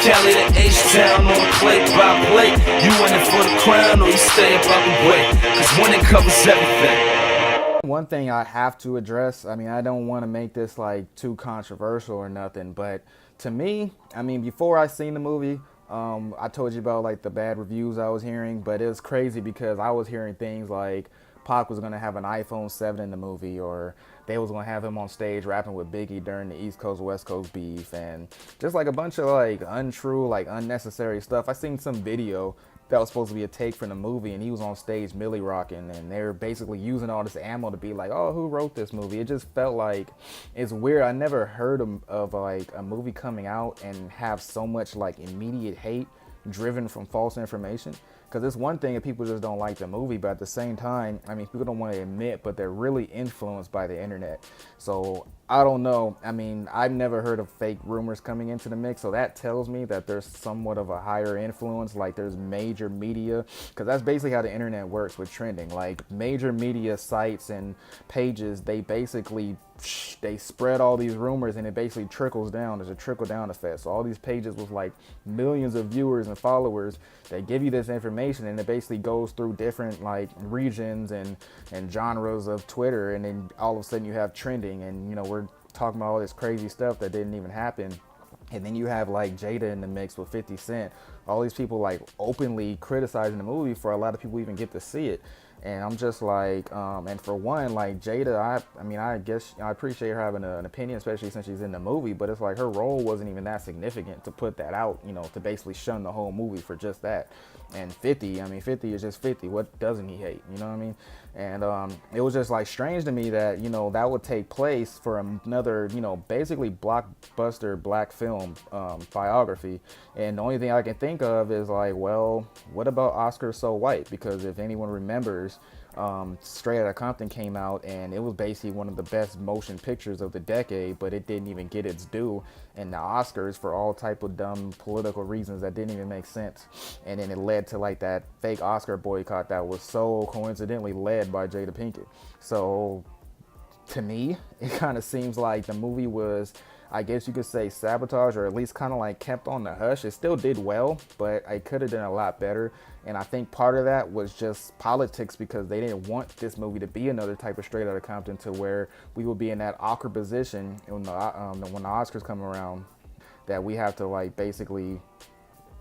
Cali to H-Town on plate by plate. You in it for the crown or you stay up out the way, cause winning covers everything. One thing I have to address, I mean, I don't want to make this like too controversial or nothing, but to me, I mean, before I seen the movie, I told you about like the bad reviews I was hearing, but it was crazy because I was hearing things like Pac was gonna have an iPhone 7 in the movie, or they was gonna have him on stage rapping with Biggie during the East Coast West Coast beef, and just like a bunch of like untrue, like unnecessary stuff. I seen some video that was supposed to be a take from the movie, and he was on stage Millie rocking, and they were basically using all this ammo to be like, oh, who wrote this movie? It just felt like, it's weird. I never heard of like a movie coming out and have so much like immediate hate driven from false information. Because it's one thing if people just don't like the movie, but at the same time, I mean, people don't want to admit, but they're really influenced by the internet. So I don't know. I mean, I've never heard of fake rumors coming into the mix, so that tells me that there's somewhat of a higher influence, like there's major media, because that's basically how the internet works with trending. Like major media sites and pages, they basically they spread all these rumors, and it basically trickles down. There's a trickle down effect. So all these pages with like millions of viewers and followers, they give you this information, and it basically goes through different like regions and genres of Twitter, and then all of a sudden you have trending, and you know, we're talking about all this crazy stuff that didn't even happen. And then you have like Jada in the mix with 50 Cent. All these people like openly criticizing the movie for a lot of people even get to see it. And I'm just like, and for one, like Jada, I mean, I guess I appreciate her having an opinion, especially since she's in the movie, but it's like her role wasn't even that significant to put that out, you know, to basically shun the whole movie for just that. And 50, I mean, 50 is just 50. What doesn't he hate? You know what I mean? And it was just like strange to me that, you know, that would take place for another, you know, basically blockbuster black film biography. And the only thing I can think of is like, well, what about Oscar So White? Because if anyone remembers, Straight Outta Compton came out, and it was basically one of the best motion pictures of the decade, but it didn't even get its due in the Oscars for all type of dumb political reasons that didn't even make sense. And then it led to like that fake Oscar boycott that was so coincidentally led by Jada Pinkett. So to me, it kind of seems like the movie was, I guess you could say, sabotage, or at least kind of like kept on the hush. It still did well, but I could have done a lot better. And I think part of that was just politics, because they didn't want this movie to be another type of Straight Outta Compton, to where we will be in that awkward position when the Oscars come around, that we have to like basically,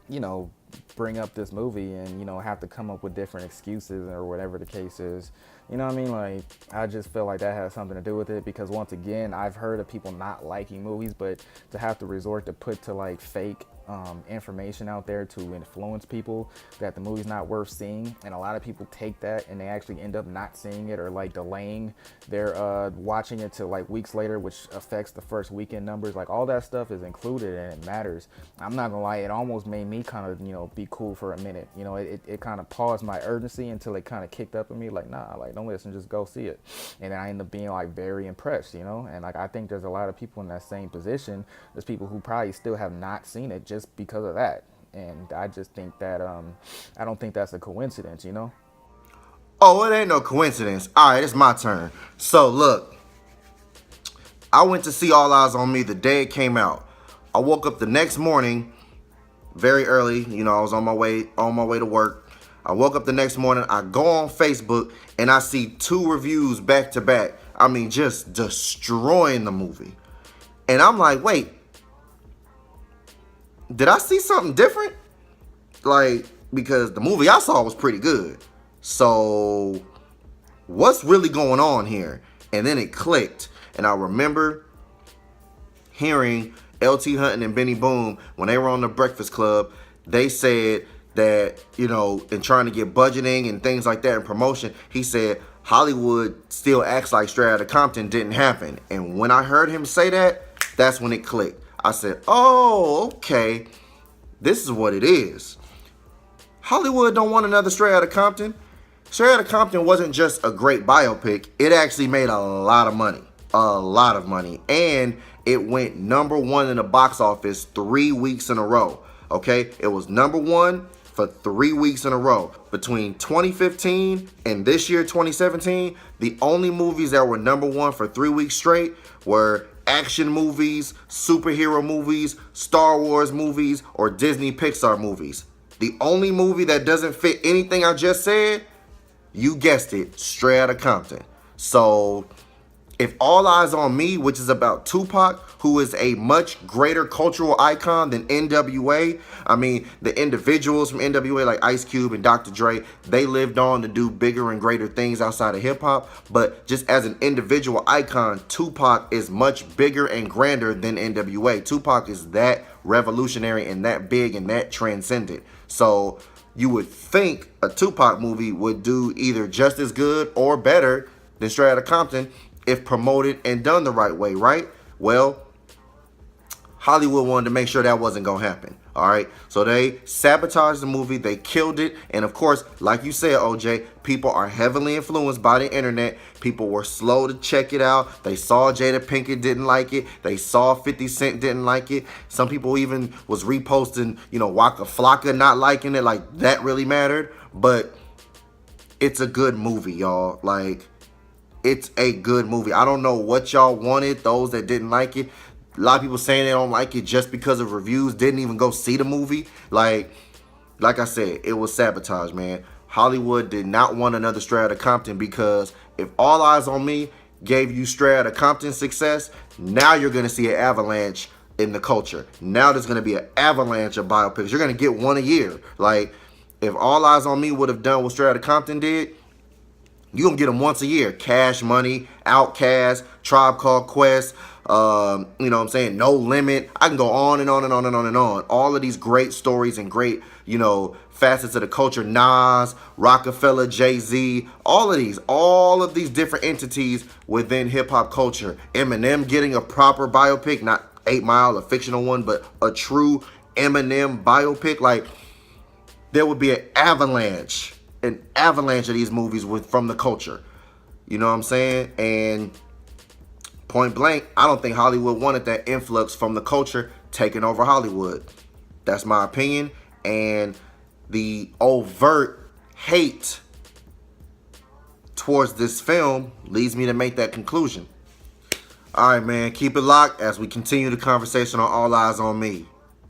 you know, bring up this movie and, you know, have to come up with different excuses or whatever the case is. You know what I mean? Like, I just feel like that has something to do with it, because once again, I've heard of people not liking movies, but to have to resort to put to like fake information out there to influence people that the movie's not worth seeing, and a lot of people take that and they actually end up not seeing it, or like delaying their watching it to like weeks later, which affects the first weekend numbers. Like all that stuff is included and it matters. I'm not gonna lie, it almost made me kind of, you know, be cool for a minute. You know, it kind of paused my urgency until it kind of kicked up at me like, nah, like don't listen, just go see it. And then I ended up being like very impressed, you know. And like I think there's a lot of people in that same position. There's people who probably still have not seen it just because of that. And I just think that I don't think that's a coincidence, you know. Oh, it ain't no coincidence. All right, it's my turn. So look, I went to see All Eyez on Me the day it came out. I woke up the next morning very early. You know, I was on my way to work. I woke up the next morning. I go on Facebook and I see 2 reviews back to back. I mean, just destroying the movie. And I'm like, wait, did I see something different? Like, because the movie I saw was pretty good. So what's really going on here? And then it clicked. And I remember hearing LT Hunting and Benny Boom, when they were on the Breakfast Club, they said that, you know, in trying to get budgeting and things like that and promotion, he said Hollywood still acts like Straight Outta Compton didn't happen. And when I heard him say that, that's when it clicked. I said, oh, okay, this is what it is. Hollywood don't want another Straight Outta Compton. Straight Outta Compton wasn't just a great biopic. It actually made a lot of money. A lot of money. And it went #1 in the box office 3 weeks in a row. Okay? It was #1 for 3 weeks in a row. Between 2015 and this year, 2017, the only movies that were #1 for 3 weeks straight were action movies, superhero movies, Star Wars movies, or Disney Pixar movies. The only movie that doesn't fit anything I just said, you guessed it, Straight Outta Compton. So if All Eyez on Me, which is about Tupac, who is a much greater cultural icon than NWA. I mean, the individuals from NWA like Ice Cube and Dr. Dre, they lived on to do bigger and greater things outside of hip hop. But just as an individual icon, Tupac is much bigger and grander than NWA. Tupac is that revolutionary and that big and that transcendent. So you would think a Tupac movie would do either just as good or better than Straight Outta Compton if promoted and done the right way, right? Well, Hollywood wanted to make sure that wasn't going to happen, all right? So they sabotaged the movie, they killed it, and of course, like you said, OJ, people are heavily influenced by the internet. People were slow to check it out. They saw Jada Pinkett didn't like it. They saw 50 Cent didn't like it. Some people even was reposting, Waka Flocka not liking it, like that really mattered. But it's a good movie, y'all. Like, it's a good movie. I don't know what y'all wanted, those that didn't like it. A lot of people saying they don't like it just because of reviews, didn't even go see the movie. Like I said, it was sabotage, man. Hollywood did not want another Straight Outta Compton, because if All Eyez on Me gave you Straight Outta Compton success, now you're going to see an avalanche in the culture. Now there's going to be an avalanche of biopics. You're going to get one a year. Like, if All Eyez on Me would have done what Straight Outta Compton did, you're going to get them once a year. Cash Money, Outkast, Tribe Called Quest, No Limit. I can go on and on and on and on and on. All of these great stories and great, facets of the culture. Nas, Rockefeller, Jay-Z, all of these different entities within hip-hop culture. Eminem getting a proper biopic, not 8 Mile, a fictional one, but a true Eminem biopic. Like, there would be an avalanche of these movies from the culture. You know what I'm saying? And point blank, I don't think Hollywood wanted that influx from the culture taking over Hollywood. That's my opinion. And the overt hate towards this film leads me to make that conclusion. All right, man, keep it locked as we continue the conversation on All Eyez on Me.